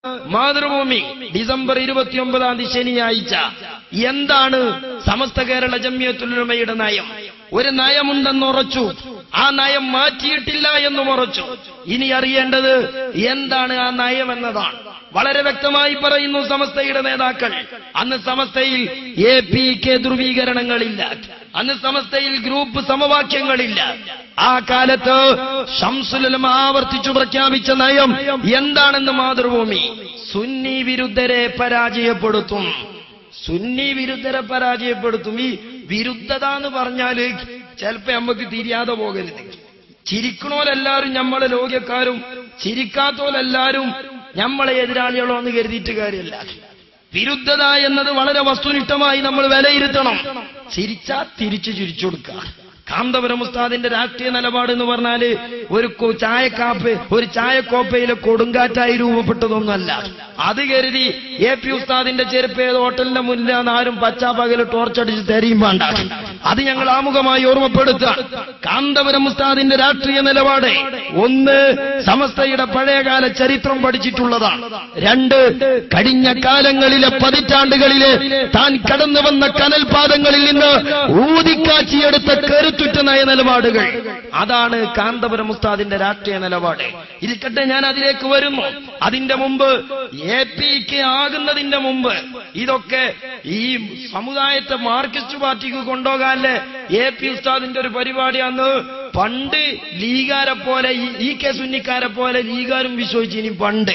Mathrubhumi December 29 ശനിയാഴ്ച. എന്താണ് സമസ്ത കേരള ജംഇയ്യത്തുൽ ഉലമയുടെ നയം? ഒരു നയമുണ്ടെന്ന് ഉറച്ചു, ആ നയം മാറ്റിയിട്ടില്ല എന്നും ഉറച്ചു. ഇനി അറിയേണ്ടത് എന്താണ് ആ നയം എന്നതാണ്. വളരെ വ്യക്തമായി പറയുന്നു സമസ്തയുടെ നേതാക്കൾ. അന്ന് സമസ്തയിൽ APK ധ്രുവീകരണങ്ങളില്ല, അന്ന് സമസ്തയിൽ ഗ്രൂപ്പ് സമവാക്യങ്ങളില്ല. ആ കാലത്ത് ശംസുൽ ഉലമ ആവർത്തിച്ചു പ്രഖ്യാപിച്ച നയം എന്താണെന്ന് മാതൃഭൂമി: സുന്നി വിരുദ്ധരെ പരാജയപ്പെടുത്തും. സുന്നി വിരുദ്ധരെ പരാജയപ്പെടുത്തും. ഈ വിരുദ്ധത എന്ന് പറഞ്ഞാല് ചിലപ്പോ നമുക്ക് തിരിയാതെ പോകരുത്. ചിരിക്കണോലെല്ലാരും നമ്മളെ ലോകക്കാരും, ചിരിക്കാത്തോലെല്ലാരും നമ്മളെ എതിരാളികളോ എന്ന് കരുതിയിട്ട് കാര്യമില്ല. വിരുദ്ധത എന്നത് വളരെ വസ്തുനിഷ്ഠമായി നമ്മൾ വിലയിരുത്തണം. ചിരിച്ചാ തിരിച്ചു ചിരിച്ചു കൊടുക്കുക. കാന്തപുരം ഉസ്താദിന്റെ രാഷ്ട്രീയ നിലപാട് എന്ന് പറഞ്ഞാല് ഒരു ചായക്കോപ്പയിലെ കൊടുങ്കാറ്റായി രൂപപ്പെട്ടതൊന്നുമല്ല. അത് കരുതി AP ഉസ്താദിന്റെ ചെരുപ്പ് ഏത് ഹോട്ടലിന്റെ മുന്നിലാണ് ആരും പച്ചാപ്പകല് ടോർച്ചടിച്ച് തെരയും വേണ്ട. അത് ഞങ്ങൾ ആമുഖമായി ഓർമ്മപ്പെടുത്തുക. കാന്തപുരം ഉസ്താദിന്റെ രാഷ്ട്രീയ നിലപാട് ഒന്ന്, സമസ്തയുടെ പഴയകാല ചരിത്രം പഠിച്ചിട്ടുള്ളതാണ്. രണ്ട്, കഴിഞ്ഞ കാലങ്ങളിലെ പതിറ്റാണ്ടുകളിലെ താൻ കടന്നു വന്ന കനൽപാദങ്ങളിൽ നിന്ന് ഊതിക്കാച്ചിയെടുത്ത കരുത്തുറ്റ നയ നിലപാടുകൾ. അതാണ് കാന്തപുരം ഉസ്താദിന്റെ രാഷ്ട്രീയ നിലപാട്. ഇരിക്കട്ടെ, ഞാൻ അതിലേക്ക് വരുന്നു. അതിന്റെ മുമ്പ് APK ആകുന്നതിന്റെ മുമ്പ് ഇതൊക്കെ ഈ സമുദായത്തെ മാർക്സിസ്റ്റ് പാർട്ടിക്ക് കൊണ്ടുപോകാനല്ലേ AP ഉസ്താദിന്റെ ഒരു പരിപാടിയാണ്. പണ്ട് ലീഗാരെ പോലെ EK സുന്നിക്കാരെ പോലെ ലീഗാരും വിശ്വസിച്ചിനി പണ്ട്.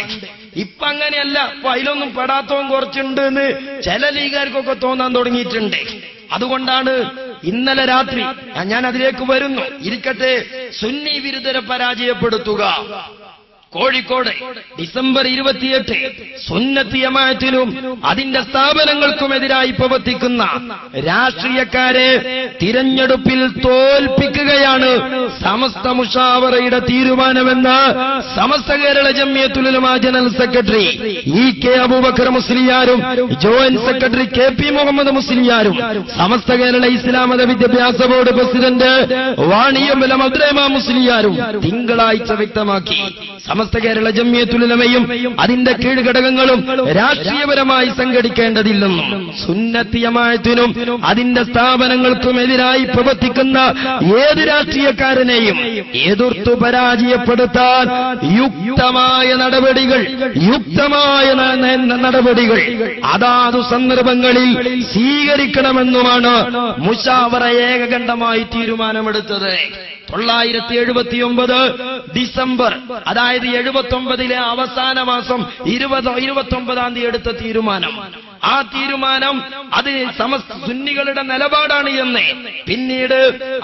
ഇപ്പൊ അങ്ങനെയല്ല. അപ്പൊ അതിലൊന്നും പെടാത്തവും കുറച്ചുണ്ട് എന്ന് ചില ലീഗാർക്കൊക്കെ തോന്നാൻ തുടങ്ങിയിട്ടുണ്ട്. അതുകൊണ്ടാണ് ഇന്നലെ രാത്രി ഞാൻ അതിലേക്ക് വരുന്നു. ഇരിക്കട്ടെ, സുന്നി വിരുദ്ധരെ പരാജയപ്പെടുത്തുക. കോഴിക്കോട് ഡിസംബർ 28 സുന്നത്ത് ജമാഅത്തിനും അതിന്റെ സ്ഥാപനങ്ങൾക്കുമെതിരായി പ്രവർത്തിക്കുന്ന രാഷ്ട്രീയക്കാരെ തിരഞ്ഞെടുപ്പിൽ തോൽപ്പിക്കുകയാണ് സമസ്ത മുഷാവറയുടെ തീരുമാനമെന്ന് Samastha Kerala Jamiyyathul Ulama general secretary EK Abubakar മുസ്ലിയാരും ജോയിന്റ് സെക്രട്ടറി KP മുഹമ്മദ് മുസ്ലിയാരും സമസ്ത കേരള ഇസ്ലാം മത വിദ്യാഭ്യാസ ബോർഡ് പ്രസിഡന്റ് വാണിയമ്പലം അബ്ദുറഹ്മാൻ മുസ്ലിയാരും തിങ്കളാഴ്ച വ്യക്തമാക്കി. സമസ്ത കേരള ജംഇയ്യത്തുൽ ഉലമയും അതിന്റെ കീഴ്ഘടകങ്ങളും രാഷ്ട്രീയപരമായി സംഘടിക്കേണ്ടതില്ലെന്നും സുന്നത്ത് ജമാഅത്തിനും അതിന്റെ സ്ഥാപനങ്ങൾക്കുമെതിരായി പ്രവർത്തിക്കുന്ന ഏത് രാഷ്ട്രീയക്കാരനെയും എതിർത്തു പരാജയപ്പെടുത്താൻ യുക്തമായ നടപടികൾ അതാതു സന്ദർഭങ്ങളിൽ സ്വീകരിക്കണമെന്നുമാണ് മുശാവറ ഏകകണ്ഠമായി തീരുമാനമെടുത്തത്. 979 ഡിസംബർ, അതായത് 79 അവസാന മാസം 29-ാം തീയതി എടുത്ത തീരുമാനം. ആ തീരുമാനം അത് സമസ്ത സുന്നികളുടെ നിലപാടാണ് എന്ന് പിന്നീട്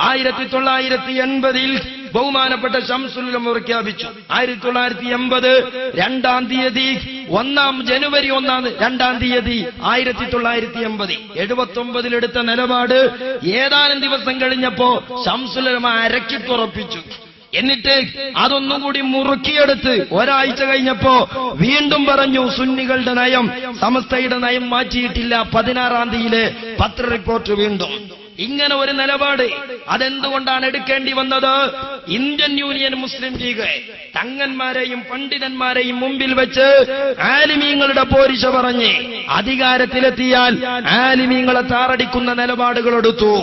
1980 ബഹുമാനപ്പെട്ട ശംസുൽ ഉലമ പ്രഖ്യാപിച്ചു. 1980 2-ാം തീയതി ജനുവരി 2-ാം തീയതി 1980 79 എടുത്ത നിലപാട് ഏതാനും ദിവസം കഴിഞ്ഞപ്പോ ശംസുൽ ഉലമ അരക്കിത്തുറപ്പിച്ചു. എന്നിട്ട് അതൊന്നും കൂടി മുറുക്കിയെടുത്ത് ഒരാഴ്ച കഴിഞ്ഞപ്പോ വീണ്ടും പറഞ്ഞു സുന്നികളുടെ നയം, സമസ്തയുടെ നയം മാറ്റിയിട്ടില്ല. 16-ാം തീയതിയിലെ പത്ര റിപ്പോർട്ട് വീണ്ടും ഇങ്ങനെ ഒരു നിലപാട്. അതെന്തുകൊണ്ടാണ് എടുക്കേണ്ടി വന്നത്? ഇന്ത്യൻ യൂണിയൻ മുസ്ലിം ലീഗ് തങ്ങന്മാരെയും പണ്ഡിതന്മാരെയും മുമ്പിൽ വെച്ച് ആലിമീങ്ങളുടെ പോരിശ പറഞ്ഞ് അധികാരത്തിലെത്തിയാൽ ആലിമീങ്ങളെ താറടിക്കുന്ന നിലപാടുകൾ എടുത്തു.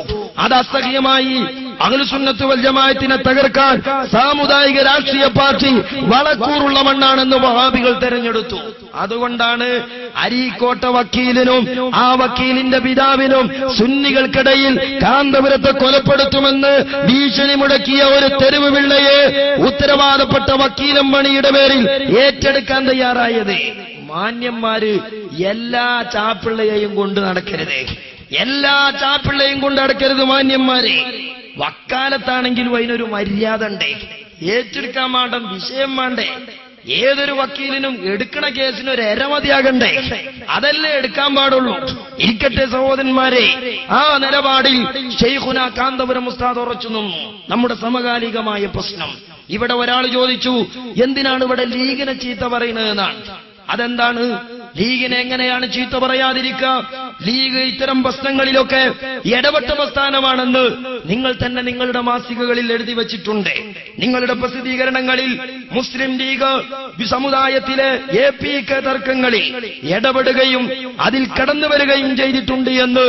അത് അസഹ്യമായി. അഹ്ലുസുന്നത്ത് വൽ ജമാഅത്തിനെ തകർക്കാൻ സാമുദായിക രാഷ്ട്രീയ പാർട്ടി വളക്കൂറുള്ള മണ്ണാണെന്ന് വഹാബികൾ തെരഞ്ഞെടുത്തു. അതുകൊണ്ടാണ് അരീക്കോട്ട വക്കീലിനും ആ വക്കീലിന്റെ പിതാവിനും സുന്നികൾക്കിടയിൽ കാന്തപുരത്തെ കൊലപ്പെടുത്തുമെന്ന് ഭീഷണി മുടക്കിയ ഒരു തെരുവ് പിള്ളയെ ഉത്തരവാദപ്പെട്ട വക്കീലം പണിയുടെ പേരിൽ ഏറ്റെടുക്കാൻ തയ്യാറായത്. മാന്യന്മാര് എല്ലാ ചാപ്പിള്ളയെയും കൊണ്ട് നടക്കരുത്, എല്ലാ ചാപ്പിള്ളയും കൊണ്ട് നടക്കരുത് മാന്യന്മാരെ. വക്കാലത്താണെങ്കിലും അതിനൊരു മര്യാദ ഉണ്ട്, ഏറ്റെടുക്കാൻ വേണ്ട വിഷയം വേണ്ടേ. ഏതൊരു വക്കീലിനും എടുക്കണ കേസിന് ഒരു എരമതിയാകണ്ടേ, അതല്ലേ എടുക്കാൻ പാടുള്ളൂ. ഇരിക്കട്ടെ സഹോദരന്മാരെ, ആ നിലപാടിൽ ശൈഖുന കാന്തപുരം ഉസ്താദ് ഉറച്ചു നിന്നു. നമ്മുടെ സമകാലികമായ പ്രശ്നം ഇവിടെ ഒരാൾ ചോദിച്ചു, എന്തിനാണ് ഇവിടെ ലീഗിനെ ചീത്ത പറയുന്നതെന്നാണ്. അതെന്താണ്? ലീഗിനെ എങ്ങനെയാണ് ചീത്ത പറയാതിരിക്കുക? ലീഗ് ഇത്തരം പ്രശ്നങ്ങളിലൊക്കെ ഇടപെട്ട പ്രസ്ഥാനമാണെന്ന് നിങ്ങൾ തന്നെ നിങ്ങളുടെ മാസികകളിൽ എഴുതി വച്ചിട്ടുണ്ട്. നിങ്ങളുടെ പ്രസിദ്ധീകരണങ്ങളിൽ മുസ്ലിം ലീഗ് സമുദായത്തിലെ APK തർക്കങ്ങളിൽ ഇടപെടുകയും അതിൽ കടന്നു വരികയും ചെയ്തിട്ടുണ്ട് എന്ന്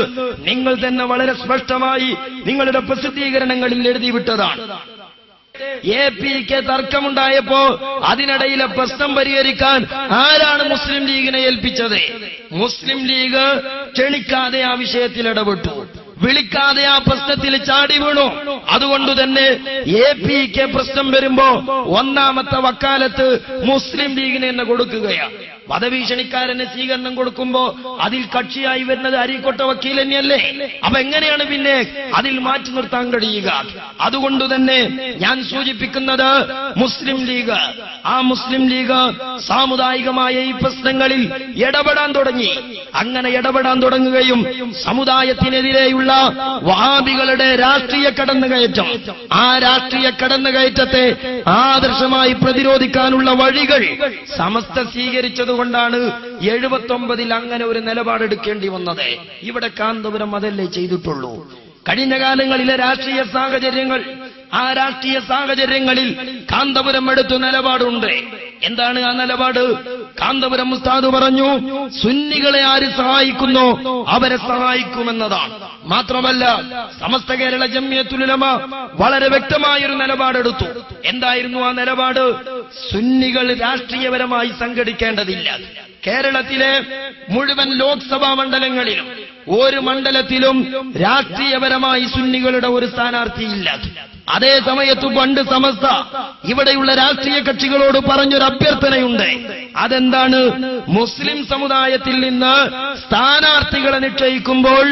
നിങ്ങൾ തന്നെ വളരെ സ്പഷ്ടമായി നിങ്ങളുടെ പ്രസിദ്ധീകരണങ്ങളിൽ എഴുതിവിട്ടതാണ്. APK തർക്കമുണ്ടായപ്പോ അതിനിടയിലെ പ്രശ്നം പരിഹരിക്കാൻ ആരാണ് മുസ്ലിം ലീഗിനെ ഏൽപ്പിച്ചത്? മുസ്ലിം ലീഗ് ക്ഷണിക്കാതെ ആ വിഷയത്തിൽ ഇടപെട്ടു, വിളിക്കാതെ ആ പ്രശ്നത്തിൽ ചാടി വീണു. അതുകൊണ്ട് തന്നെ APK പ്രശ്നം വരുമ്പോ ഒന്നാമത്തെ വക്കാലത്ത് മുസ്ലിം ലീഗിന് തന്നെ കൊടുക്കുകയാണ്. വധഭീഷണിക്കാരന് സ്വീകരണം കൊടുക്കുമ്പോ അതിൽ കക്ഷിയായി വരുന്നത് അരീക്കോട്ട വക്കീൽ തന്നെയല്ലേ? അപ്പൊ എങ്ങനെയാണ് പിന്നെ അതിൽ മാറ്റി നിർത്താൻ കഴിയുക? അതുകൊണ്ട് തന്നെ ഞാൻ സൂചിപ്പിക്കുന്നത് മുസ്ലിം ലീഗ്, ആ മുസ്ലിം ലീഗ് സാമുദായികമായ ഈ പ്രശ്നങ്ങളിൽ ഇടപെടാൻ തുടങ്ങി. അങ്ങനെ ഇടപെടാൻ തുടങ്ങുകയും സമുദായത്തിനെതിരെയുള്ള വഹാബികളുടെ രാഷ്ട്രീയ കടന്നുകയറ്റം, ആ രാഷ്ട്രീയ കടന്നുകയറ്റത്തെ ആദർശമായി പ്രതിരോധിക്കാനുള്ള വഴികൾ സമസ്ത സ്വീകരിച്ചത് കൊണ്ടാണ് 79 അങ്ങനെ ഒരു നിലപാടെടുക്കേണ്ടി വന്നത്. ഇവിടെ കാന്തപുരം അതല്ലേ ചെയ്തിട്ടുള്ളൂ. കഴിഞ്ഞ കാലങ്ങളിലെ രാഷ്ട്രീയ സാഹചര്യങ്ങൾ, ആ രാഷ്ട്രീയ സാഹചര്യങ്ങളിൽ കാന്തപുരം എടുത്ത നിലപാടുണ്ട്. എന്താണ് ആ നിലപാട്? കാന്തപുരം ഉസ്താദ് പറഞ്ഞു, സുന്നികളെ ആര് സഹായിക്കുന്നോ അവരെ സഹായിക്കുമെന്നതാണ്. മാത്രമല്ല സമസ്ത കേരള ജംഇയ്യത്തുൽ ഉലമ വളരെ വ്യക്തമായൊരു നിലപാടെടുത്തു. എന്തായിരുന്നു ആ നിലപാട്? സുന്നികൾ രാഷ്ട്രീയപരമായി സംഘടിക്കേണ്ടതില്ല. കേരളത്തിലെ മുഴുവൻ ലോക്സഭാ മണ്ഡലങ്ങളിലും ഒരു മണ്ഡലത്തിലും രാഷ്ട്രീയപരമായി സുന്നികളുടെ ഒരു സ്ഥാനാർത്ഥിയില്ല. അതേ സമയത്ത് പണ്ട് സമസ്ത ഇവിടെയുള്ള രാഷ്ട്രീയ കക്ഷികളോട് പറഞ്ഞൊരു അഭ്യർത്ഥനയുണ്ട്. അതെന്താണ്? മുസ്ലിം സമുദായത്തിൽ നിന്ന് സ്ഥാനാർത്ഥികളെ നിശ്ചയിക്കുമ്പോൾ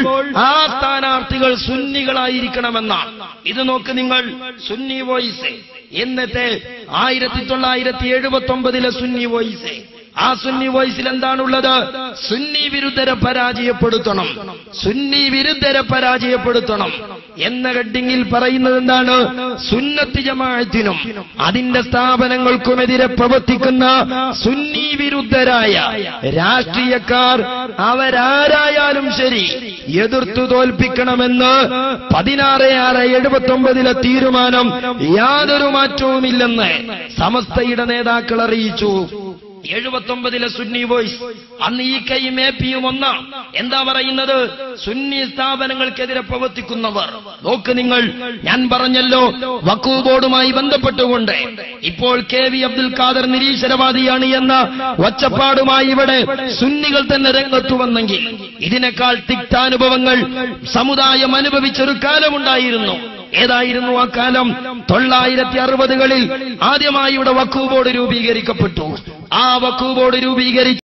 ആ സ്ഥാനാർത്ഥികൾ സുന്നികളായിരിക്കണമെന്നാണ്. ഇത് നോക്ക് നിങ്ങൾ, സുന്നി വോയിസ് ഇന്നത്തെ 1979 സുന്നി വോയിസ്, ആ സുന്നി വോയിസിൽ എന്താണുള്ളത്? സുന്നി വിരുദ്ധരെ പരാജയപ്പെടുത്തണം, സുന്നി വിരുദ്ധരെ പരാജയപ്പെടുത്തണം എന്ന ഹെഡിങ്ങിൽ പറയുന്നത് എന്താണ്? സുന്നത്ത് ജമാഅത്തിനും അതിന്റെ സ്ഥാപനങ്ങൾക്കുമെതിരെ പ്രവർത്തിക്കുന്ന സുന്നി വിരുദ്ധരായ രാഷ്ട്രീയക്കാർ അവരാരായാലും ശരി എതിർത്തു തോൽപ്പിക്കണമെന്ന് 16/6/79 തീരുമാനം യാതൊരു മാറ്റവുമില്ലെന്ന് സമസ്തയുടെ നേതാക്കൾ അറിയിച്ചു. 79 സുന്നി വോയിസ്, അന്ന് EKയും APയും ഒന്നാ. എന്താ പറയുന്നത്? സുന്നി സ്ഥാപനങ്ങൾക്കെതിരെ പ്രവർത്തിക്കുന്നവർ. നോക്ക് നിങ്ങൾ, ഞാൻ പറഞ്ഞല്ലോ വഖഫ് ബോർഡുമായി ബന്ധപ്പെട്ടുകൊണ്ട് ഇപ്പോൾ KV അബ്ദുൽ ഖാദർ നിരീശ്വരവാദിയാണ് എന്ന ഒച്ചപ്പാടുമായി ഇവിടെ സുന്നികൾ തന്നെ രംഗത്തു വന്നെങ്കിൽ ഇതിനേക്കാൾ തിക്താനുഭവങ്ങൾ സമുദായം അനുഭവിച്ചൊരു കാലമുണ്ടായിരുന്നു. ഏതായിരുന്നു ആ കാലം? 1960കളിൽ ആദ്യമായി ഇവിടെ വഖഫ് ബോർഡ് രൂപീകരിക്കപ്പെട്ടു. ആ വഖഫ് ബോർഡ് രൂപീകരിച്ചു